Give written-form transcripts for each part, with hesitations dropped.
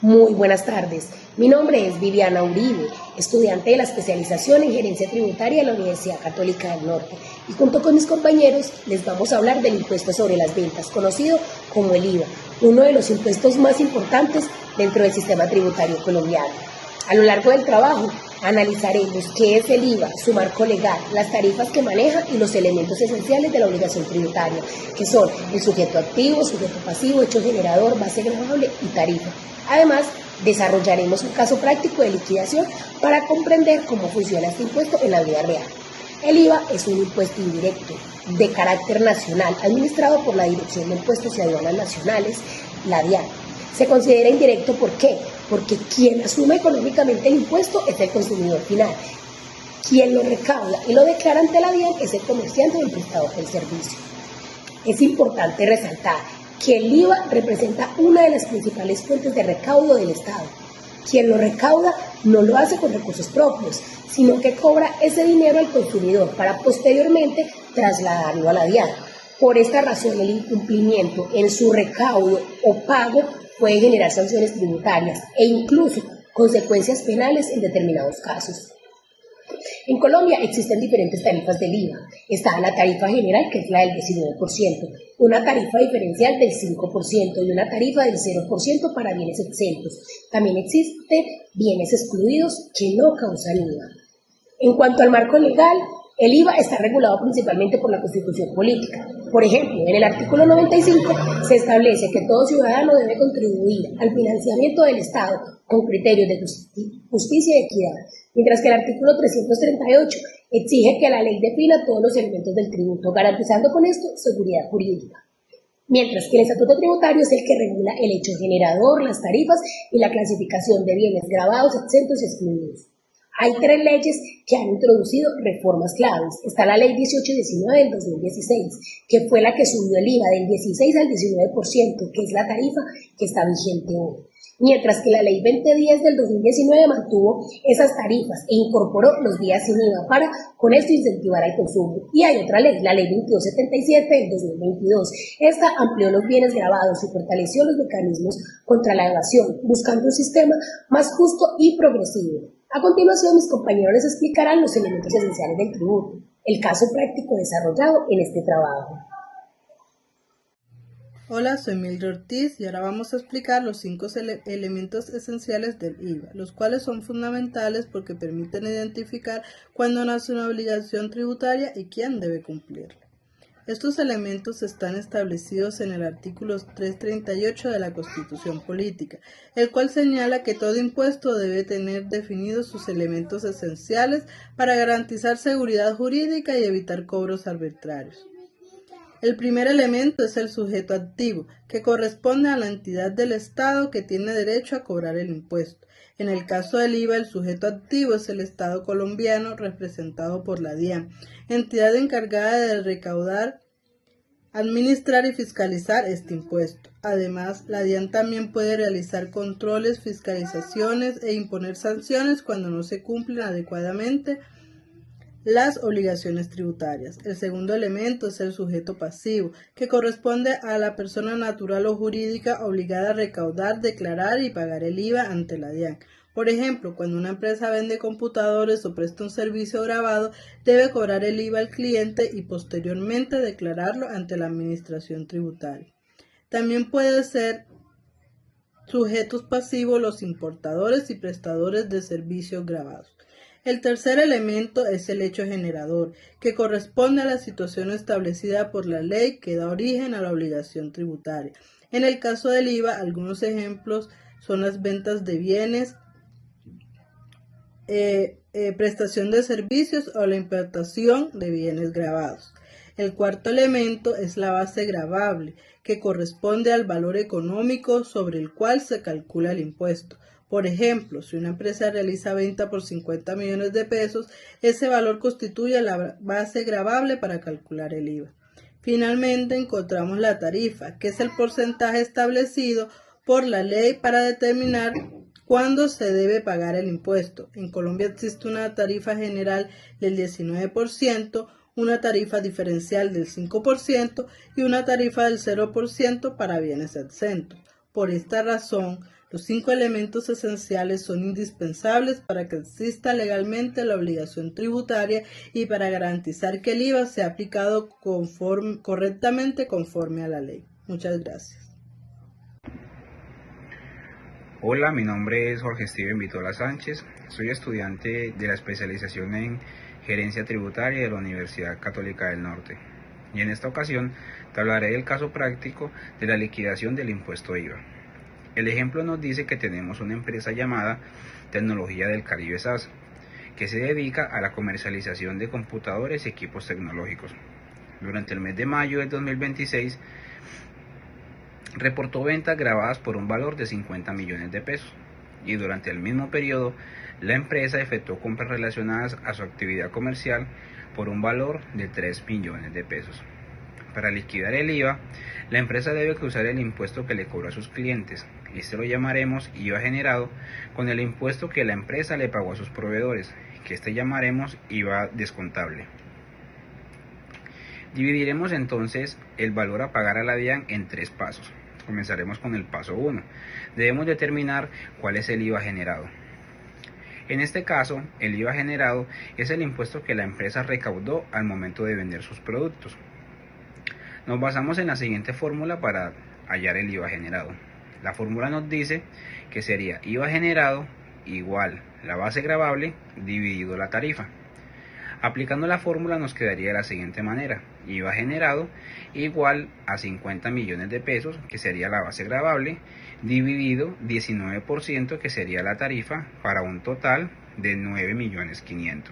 Muy buenas tardes. Mi nombre es Viviana Uribe, estudiante de la especialización en Gerencia Tributaria de la Universidad Católica del Norte, y junto con mis compañeros les vamos a hablar del impuesto sobre las ventas, conocido como el IVA, uno de los impuestos más importantes dentro del sistema tributario colombiano. A lo largo del trabajo analizaremos qué es el IVA, su marco legal, las tarifas que maneja y los elementos esenciales de la obligación tributaria, que son el sujeto activo, sujeto pasivo, hecho generador, base gravable y tarifa. Además, desarrollaremos un caso práctico de liquidación para comprender cómo funciona este impuesto en la vida real. El IVA es un impuesto indirecto de carácter nacional administrado por la Dirección de Impuestos y Aduanas Nacionales, la DIAN. Se considera indirecto, ¿por qué? Porque quien asume económicamente el impuesto es el consumidor final. Quien lo recauda y lo declara ante la DIAN es el comerciante o el prestador del servicio. Es importante resaltar que el IVA representa una de las principales fuentes de recaudo del Estado. Quien lo recauda no lo hace con recursos propios, sino que cobra ese dinero al consumidor para posteriormente trasladarlo a la DIAN. Por esta razón, el incumplimiento en su recaudo o pago puede generar sanciones tributarias e incluso consecuencias penales en determinados casos. En Colombia existen diferentes tarifas del IVA. Está la tarifa general, que es la del 19%, una tarifa diferencial del 5% y una tarifa del 0% para bienes exentos. También existen bienes excluidos que no causan IVA. En cuanto al marco legal, el IVA está regulado principalmente por la Constitución Política. Por ejemplo, en el artículo 95 se establece que todo ciudadano debe contribuir al financiamiento del Estado con criterios de justicia y equidad, mientras que el artículo 338 exige que la ley defina todos los elementos del tributo, garantizando con esto seguridad jurídica. Mientras que el Estatuto Tributario es el que regula el hecho generador, las tarifas y la clasificación de bienes gravados, exentos y excluidos. Hay tres leyes que han introducido reformas claves. Está la Ley 1819 del 2016, que fue la que subió el IVA del 16 al 19%, que es la tarifa que está vigente hoy. Mientras que la Ley 2010 del 2019 mantuvo esas tarifas e incorporó los días sin IVA para con esto incentivar al consumo. Y hay otra ley, la Ley 2277 del 2022. Esta amplió los bienes gravados y fortaleció los mecanismos contra la evasión, buscando un sistema más justo y progresivo. A continuación, mis compañeros les explicarán los elementos esenciales del tributo, el caso práctico desarrollado en este trabajo. Hola, soy Mildred Ortiz y ahora vamos a explicar los 5 elementos esenciales del IVA, los cuales son fundamentales porque permiten identificar cuándo nace una obligación tributaria y quién debe cumplirla. Estos elementos están establecidos en el artículo 338 de la Constitución Política, el cual señala que todo impuesto debe tener definidos sus elementos esenciales para garantizar seguridad jurídica y evitar cobros arbitrarios. El primer elemento es el sujeto activo, que corresponde a la entidad del Estado que tiene derecho a cobrar el impuesto. En el caso del IVA, el sujeto activo es el Estado colombiano representado por la DIAN, entidad encargada de recaudar, administrar y fiscalizar este impuesto. Además, la DIAN también puede realizar controles, fiscalizaciones e imponer sanciones cuando no se cumplen adecuadamente las obligaciones tributarias. El segundo elemento es el sujeto pasivo, que corresponde a la persona natural o jurídica obligada a recaudar, declarar y pagar el IVA ante la DIAN. Por ejemplo, cuando una empresa vende computadores o presta un servicio grabado, debe cobrar el IVA al cliente y posteriormente declararlo ante la administración tributaria. También puede ser sujetos pasivos los importadores y prestadores de servicios grabados. El tercer elemento es el hecho generador, que corresponde a la situación establecida por la ley que da origen a la obligación tributaria. En el caso del IVA, algunos ejemplos son las ventas de bienes, prestación de servicios o la importación de bienes grabados. El cuarto elemento es la base gravable, que corresponde al valor económico sobre el cual se calcula el impuesto. Por ejemplo, si una empresa realiza venta por 50 millones de pesos, ese valor constituye la base gravable para calcular el IVA. Finalmente, encontramos la tarifa, que es el porcentaje establecido por la ley para determinar cuándo se debe pagar el impuesto. En Colombia existe una tarifa general del 19%, una tarifa diferencial del 5% y una tarifa del 0% para bienes exentos. Por esta razón, Los 5 elementos esenciales son indispensables para que exista legalmente la obligación tributaria y para garantizar que el IVA sea aplicado correctamente conforme a la ley. Muchas gracias. Hola, mi nombre es Jorge Steven Vitola Sánchez, soy estudiante de la especialización en Gerencia Tributaria de la Universidad Católica del Norte. Y en esta ocasión te hablaré del caso práctico de la liquidación del impuesto IVA. El ejemplo nos dice que tenemos una empresa llamada Tecnología del Caribe SAS, que se dedica a la comercialización de computadores y equipos tecnológicos. Durante el mes de mayo del 2026, reportó ventas grabadas por un valor de 50 millones de pesos y durante el mismo periodo la empresa efectuó compras relacionadas a su actividad comercial por un valor de 3 millones de pesos. Para liquidar el IVA, la empresa debe cruzar el impuesto que le cobra a sus clientes. Este lo llamaremos IVA generado, con el impuesto que la empresa le pagó a sus proveedores, que este llamaremos IVA descontable. Dividiremos entonces el valor a pagar a la DIAN en 3 pasos. Comenzaremos con el paso 1. Debemos determinar cuál es el IVA generado. En este caso, el IVA generado es el impuesto que la empresa recaudó al momento de vender sus productos. Nos basamos en la siguiente fórmula para hallar el IVA generado. La fórmula nos dice que sería IVA generado igual la base gravable dividido la tarifa. Aplicando la fórmula nos quedaría de la siguiente manera: IVA generado igual a 50 millones de pesos, que sería la base gravable, dividido 19%, que sería la tarifa, para un total de 9.500.000.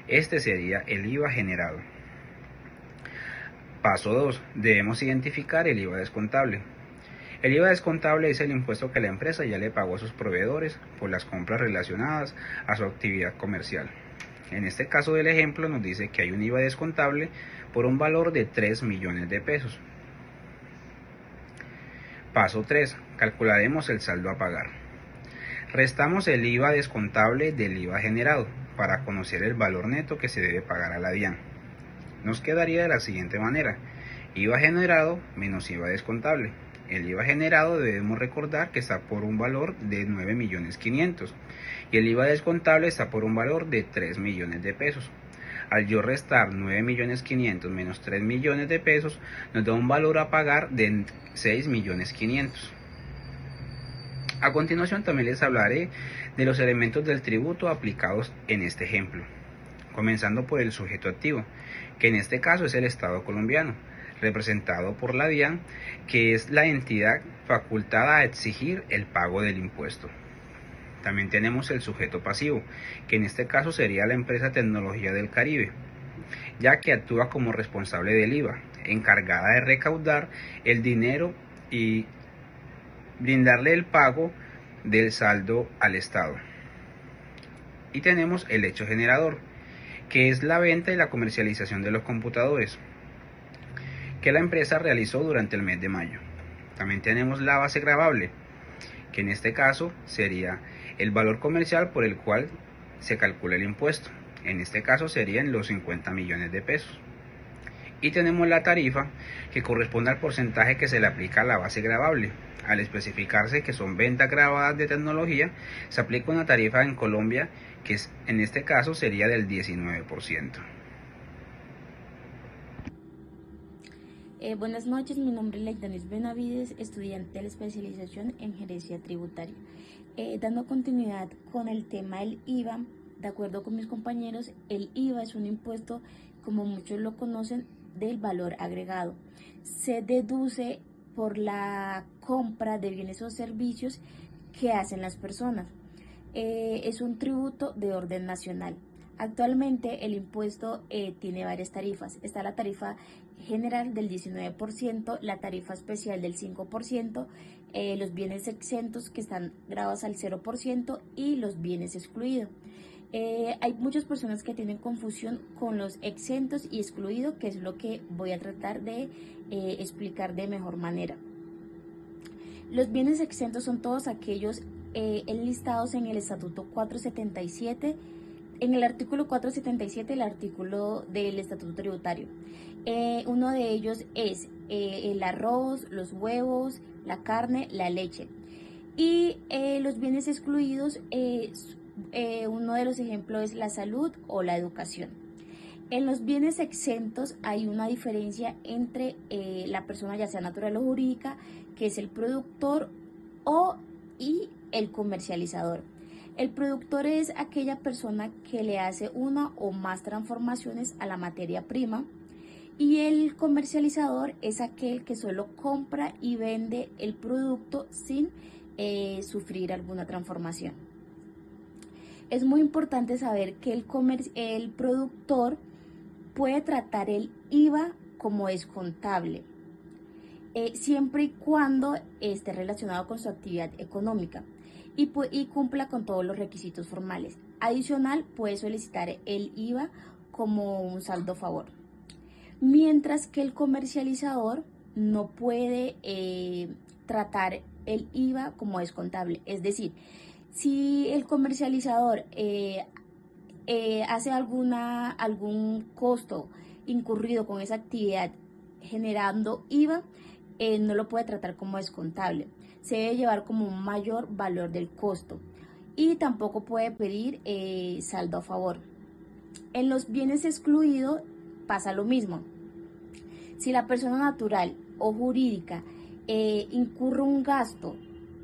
Este sería el IVA generado. Paso 2. Debemos identificar el IVA descontable. El IVA descontable es el impuesto que la empresa ya le pagó a sus proveedores por las compras relacionadas a su actividad comercial. En este caso del ejemplo nos dice que hay un IVA descontable por un valor de 3 millones de pesos. Paso 3. Calcularemos el saldo a pagar. Restamos el IVA descontable del IVA generado para conocer el valor neto que se debe pagar a la DIAN. Nos quedaría de la siguiente manera: IVA generado menos IVA descontable. El IVA generado debemos recordar que está por un valor de 9.500.000 y el IVA descontable está por un valor de 3 millones de pesos. Al yo restar 9.500.000 menos 3 millones de pesos, nos da un valor a pagar de 6.500.000. A continuación también les hablaré de los elementos del tributo aplicados en este ejemplo, comenzando por el sujeto activo, que en este caso es el Estado colombiano, representado por la DIAN, que es la entidad facultada a exigir el pago del impuesto. También tenemos el sujeto pasivo, que en este caso sería la empresa Tecnología del Caribe, ya que actúa como responsable del IVA, encargada de recaudar el dinero y brindarle el pago del saldo al Estado. Y tenemos el hecho generador, que es la venta y la comercialización de los computadores que la empresa realizó durante el mes de mayo. También tenemos la base gravable, que en este caso sería el valor comercial por el cual se calcula el impuesto. En este caso serían los 50 millones de pesos. Y tenemos la tarifa, que corresponde al porcentaje que se le aplica a la base gravable. Al especificarse que son ventas grabadas de tecnología, se aplica una tarifa en Colombia que en este caso sería del 19%. Buenas noches, mi nombre es Leidanis Benavides, estudiante de la especialización en Gerencia Tributaria. Dando continuidad con el tema del IVA, de acuerdo con mis compañeros, el IVA es un impuesto, como muchos lo conocen, del valor agregado. Se deduce por la compra de bienes o servicios que hacen las personas. Es un tributo de orden nacional. Actualmente el impuesto tiene varias tarifas. Está la tarifa general del 19%, la tarifa especial del 5%, los bienes exentos que están grabados al 0% y los bienes excluidos. Hay muchas personas que tienen confusión con los exentos y excluidos, que es lo que voy a tratar de explicar de mejor manera. Los bienes exentos son todos aquellos enlistados en el Estatuto 477, en el artículo 477, el artículo del Estatuto Tributario. Uno de ellos es el arroz, los huevos, la carne, la leche. Y los bienes excluidos, uno de los ejemplos es la salud o la educación. En los bienes exentos hay una diferencia entre la persona, ya sea natural o jurídica, que es el productor y el comercializador. El productor es aquella persona que le hace una o más transformaciones a la materia prima, y el comercializador es aquel que solo compra y vende el producto sin sufrir alguna transformación. Es muy importante saber que el productor puede tratar el IVA como descontable, siempre y cuando esté relacionado con su actividad económica y cumpla con todos los requisitos formales. Adicional, puede solicitar el IVA como un saldo a favor. Mientras que el comercializador no puede tratar el IVA como descontable. Es decir, si el comercializador hace algún costo incurrido con esa actividad generando IVA, no lo puede tratar como descontable. Se debe llevar como un mayor valor del costo y tampoco puede pedir saldo a favor. En los bienes excluidos pasa lo mismo. Si la persona natural o jurídica incurre un gasto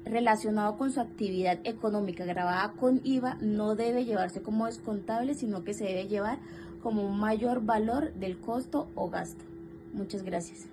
relacionado con su actividad económica grabada con IVA, no debe llevarse como descontable, sino que se debe llevar como un mayor valor del costo o gasto. Muchas gracias.